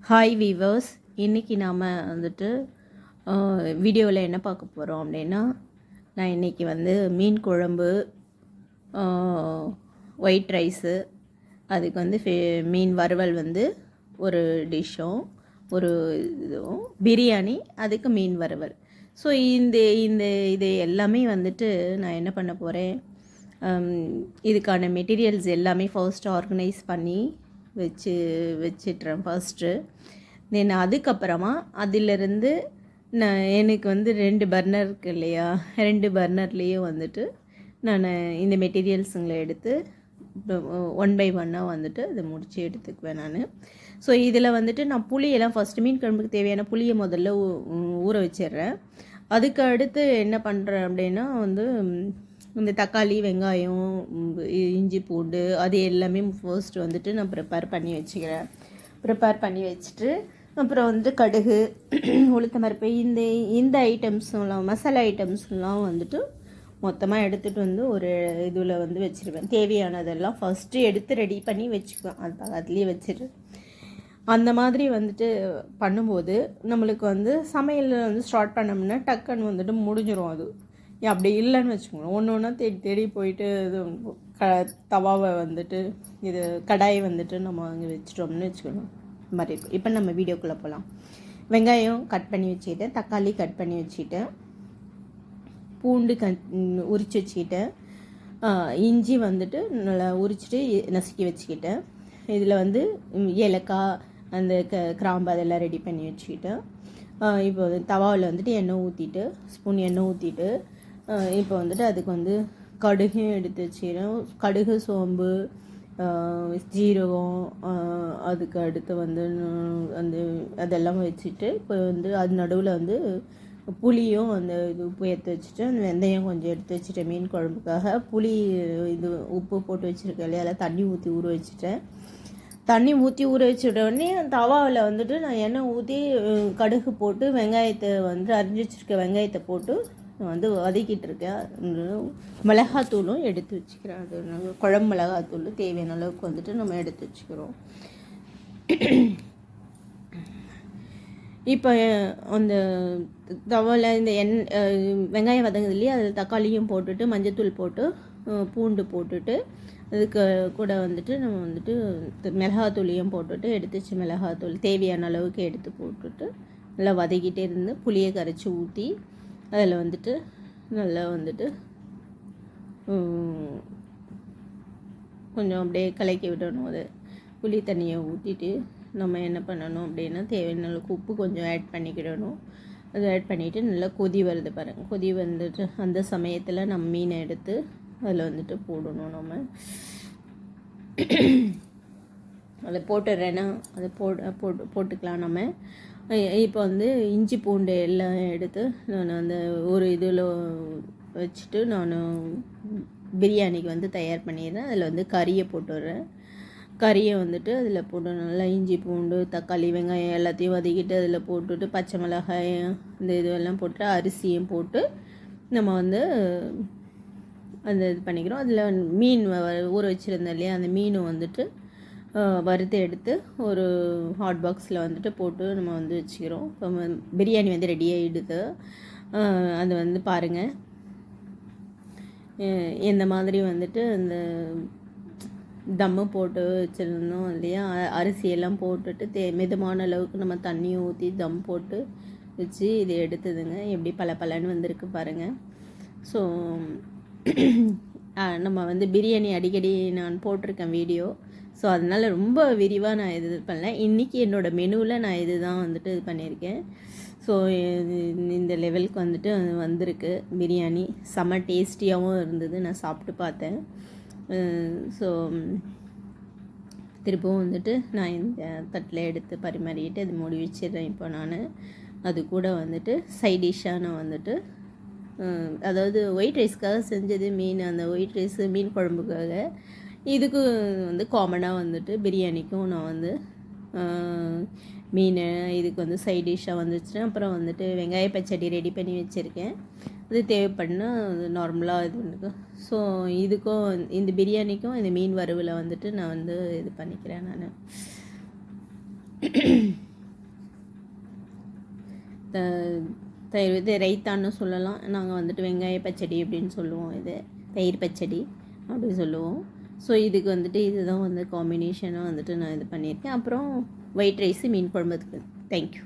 Hi viewers, இன்றைக்கி நாம் வந்துட்டு வீடியோவில் என்ன பார்க்க போகிறோம் அப்படின்னா, நான் இன்றைக்கி வந்து மீன் குழம்பு, ஒயிட் ரைஸு, அதுக்கு வந்து மீன் வறுவல் வந்து ஒரு டிஷ்ஷும், ஒரு இதுவும் பிரியாணி, அதுக்கு மீன் வறுவல். ஸோ இந்த இந்த இது எல்லாமே வந்துட்டு நான் என்ன பண்ண போகிறேன், இதுக்கான மெட்டீரியல்ஸ் எல்லாமே ஃபர்ஸ்ட் ஆர்கனைஸ் பண்ணி வச்சிட்றேன் ஃபர்ஸ்ட்டு. தென் அதுக்கப்புறமா அதிலிருந்து நான் எனக்கு வந்து 2 பர்னர் இருக்குது இல்லையா, 2 பர்னர்லேயும் வந்துட்டு நான் இந்த மெட்டீரியல்ஸுங்களை எடுத்து ஒன் பை ஒன்னாக வந்துட்டு அதை முடித்து எடுத்துக்குவேன் நான். ஸோ இதில் வந்துட்டு நான் புளியெல்லாம் ஃபஸ்ட்டு மீன் குழம்புக்கு தேவையான புளியை முதல்ல ஊற வச்சிடுறேன். அதுக்கு அடுத்து என்ன பண்ணுறேன் அப்படின்னா வந்து இந்த தக்காளி, வெங்காயம், இஞ்சி, பூண்டு அது எல்லாமே ஃபர்ஸ்ட் வந்துட்டு நான் ப்ரிப்பேர் பண்ணி வச்சுக்கிறேன். ப்ரிப்பேர் பண்ணி வச்சுட்டு அப்புறம் வந்து கடுகு, உளுத்தம் பருப்பு, இந்த ஐட்டம்ஸ்லாம், மசாலா ஐட்டம்ஸ்லாம் வந்துட்டு மொத்தமாக எடுத்துகிட்டு வந்து ஒரு இதில் வந்து வச்சுருவேன். தேவையானதெல்லாம் ஃபஸ்ட்டு எடுத்து ரெடி பண்ணி வச்சுக்குவேன். அதுலேயே வச்சுட்டு அந்த மாதிரி வந்துட்டு பண்ணும்போது நம்மளுக்கு வந்து சமையல் வந்து ஸ்டார்ட் பண்ணோம்னா டக்குன்னு வந்துட்டு முடிஞ்சிடும். அது அப்படி இல்லைன்னு வச்சுக்கோங்க, ஒன்று ஒன்றா தேடி போயிட்டு இது தவாவை வந்துட்டு இது கடாயை வந்துட்டு நம்ம அங்கே வச்சிட்டோம்னு வச்சுக்கணும் மாதிரி இருக்கும். இப்போ நம்ம வீடியோக்குள்ளே போகலாம். வெங்காயம் கட் பண்ணி வச்சுக்கிட்டேன், தக்காளி கட் பண்ணி வச்சுக்கிட்டேன், பூண்டு உரித்து வச்சுக்கிட்டேன், இஞ்சி வந்துட்டு நல்லா உரிச்சிட்டு நசுக்கி வச்சுக்கிட்டேன். இதில் வந்து ஏலக்காய், அந்த கிராம்பு அதெல்லாம் ரெடி பண்ணி வச்சுக்கிட்டேன். இப்போ வந்து தவாவில் வந்துட்டு எண்ணெய் ஊற்றிட்டு, ஸ்பூன் எண்ணெய் ஊற்றிட்டு, இப்போ வந்துட்டு அதுக்கு வந்து கடுகும் எடுத்து வச்சுக்கிறேன். கடுகு, சோம்பு, ஜீரகம், அதுக்கு அடுத்து வந்து அந்த அதெல்லாம் வச்சுட்டு, இப்போ வந்து அது நடுவில் வந்து புளியும் அந்த இது உப்பு எடுத்து வச்சுட்டு, அந்த வெந்தயம் கொஞ்சம் எடுத்து வச்சுட்டேன் மீன் குழம்புக்காக. புளி இது உப்பு போட்டு வச்சுருக்கேன் இல்லையா, அதில் தண்ணி ஊற்றி ஊற வச்சுட்டேன். தண்ணி ஊற்றி ஊற வச்சுட்டோடனே தவாவில் வந்துட்டு நான் எண்ணெய் ஊற்றி கடுகு போட்டு வெங்காயத்தை வந்து அரிஞ்சு வச்சுருக்க வெங்காயத்தை போட்டு வந்து வதக்கிட்டு இருக்கேன். மிளகாத்தூளும் எடுத்து வச்சுக்கிறேன். அது குழம்பு மிளகாத்தூள் தேவையான அளவுக்கு வந்துட்டு நம்ம எடுத்து வச்சுக்கிறோம். இப்போ அந்த தவாவில் இந்த வெங்காயம் வதங்குது இல்லையா, அதில் தக்காளியும் போட்டுட்டு மஞ்சத்தூள் போட்டு பூண்டு போட்டுட்டு அதுக்கு கூட வந்துட்டு நம்ம வந்துட்டு மிளகாத்தூளையும் போட்டுட்டு எடுத்து வச்சு மிளகாத்தூள் தேவையான அளவுக்கு எடுத்து போட்டுட்டு நல்லா வதக்கிட்டே இருந்து புளியை கரைச்சி ஊற்றி அதில் வந்துட்டு நல்லா வந்துட்டு கொஞ்சம் அப்படியே கலக்கி விடணும். அது புளி தண்ணியை ஊற்றிட்டு நம்ம என்ன பண்ணணும் அப்படின்னா தேவையான அளவுக்கு உப்பு கொஞ்சம் ஆட் பண்ணிக்கிடணும். அதை ஆட் பண்ணிவிட்டு நல்லா கொதி வருது பாருங்கள். கொதி வந்துட்டு அந்த சமயத்தில் நம்ம மீனை எடுத்து அதில் வந்துட்டு போடணும். நம்ம அதை போட்டுடுறேன்னா அதை போட்டுக்கலாம். நம்ம இப்போ வந்து இஞ்சி பூண்டு எல்லாம் எடுத்து நான் அந்த ஒரு இதில் வச்சுட்டு நான் பிரியாணிக்கு வந்து தயார் பண்ணிடுறேன். அதில் வந்து கறியை போட்டுடுறேன். கறியை வந்துட்டு அதில் போட்டு நல்லா இஞ்சி பூண்டு தக்காளி வெங்காயம் எல்லாத்தையும் வதக்கிட்டு அதில் போட்டுட்டு பச்சை மிளகாய் இந்த இதுவெல்லாம் போட்டு அரிசியும் போட்டு நம்ம வந்து அந்த இது பண்ணிக்கிறோம். அதில் மீன் ஊற வச்சுருந்தேன் இல்லையா, அந்த மீனும் வந்துட்டு வறுத்து எடுத்து ஒரு ஹாட் பாக்ஸில் வந்துட்டு போட்டு நம்ம வந்து வச்சுக்கிறோம். இப்போ பிரியாணி வந்து ரெடி ஆகிடுது. அது வந்து பாருங்கள், இந்த மாதிரி வந்துட்டு அந்த தம்மு போட்டு வச்சுருந்தோம் இல்லையா, அரிசியெல்லாம் போட்டுட்டு மிதமான அளவுக்கு நம்ம தண்ணியை ஊற்றி தம் போட்டு வச்சு இது எடுத்ததுங்க. எப்படி பலன்னு வந்திருக்கு பாருங்கள். ஸோ நம்ம வந்து பிரியாணி அடிக்கடி நான் போட்டிருக்கேன் வீடியோ. ஸோ அதனால் ரொம்ப விரிவாக நான் இது பண்ணல. இன்றைக்கி என்னோடய மெனுவில் நான் இது தான் வந்துட்டு இது பண்ணியிருக்கேன். ஸோ இந்த லெவலுக்கு வந்துட்டு வந்திருக்கு பிரியாணி. செம்ம டேஸ்டியாகவும் இருந்தது. நான் சாப்பிட்டு பார்த்தேன். ஸோ திரும்பவும் வந்துட்டு நான் இந்த தட்டில் எடுத்து பரிமாறிக்கிட்டு அது மூடி வச்சிடுறேன். இப்போ நான் அது கூட வந்துட்டு சைட் டிஷ்ஷாக நான் வந்துட்டு அதாவது ஒயிட் ரைஸ்க்காக செஞ்சது மீன், அந்த ஒயிட் ரைஸு மீன் குழம்புக்காக. இதுக்கு வந்து காமனாக வந்துட்டு பிரியாணிக்கும் நான் வந்து மீன் இதுக்கு வந்து சைட் டிஷ்ஷாக வந்துச்சுன்னா அப்புறம் வந்துட்டு வெங்காய பச்சடி ரெடி பண்ணி வச்சுருக்கேன். அது தேவைப்படுனா அது நார்மலாக இது பண்ணிக்கும். ஸோ இதுக்கும் இந்த பிரியாணிக்கும் இந்த மீன் வறுவலை வந்துட்டு நான் வந்து இது பண்ணிக்கிறேன் நான். தயிர் இது ரைத்தான்னு சொல்லலாம். நாங்கள் வந்துட்டு வெங்காய பச்சடி அப்படின்னு சொல்லுவோம். இது தயிர் பச்சடி அப்படி சொல்லுவோம். ஸோ இதுக்கு வந்துட்டு இதுதான் வந்து காம்பினேஷனாக வந்துட்டு நான் இது பண்ணியிருக்கேன். அப்புறம் ஒயிட் ரைஸு மீன் குழம்புக்கு. தேங்க்யூ.